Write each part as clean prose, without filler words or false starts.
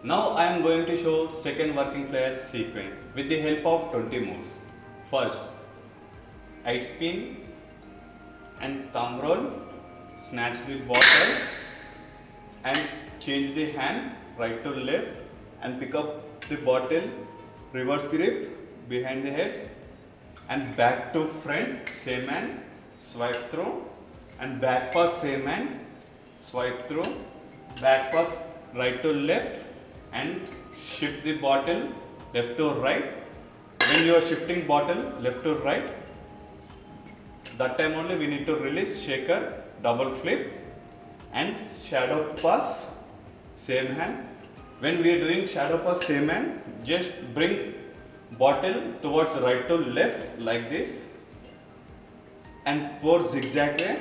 Now I am going to show second working Flair sequence with the help of 20 moves. First, height spin and thumb roll, snatch the bottle and change the hand right to left and pick up the bottle, reverse grip behind the head and back to front, same hand, swipe through and back pass same hand, swipe through, back pass right to left and shift the bottle left to right. When you are shifting bottle left to right, that time only we need to release shaker, double flip and shadow pass same hand. When we are doing shadow pass same hand, just bring bottle towards right to left like this and pour zigzag way.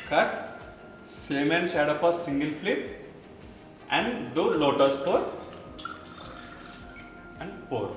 Cut. Same hand shadow pass single flip and do lotus pour and pour.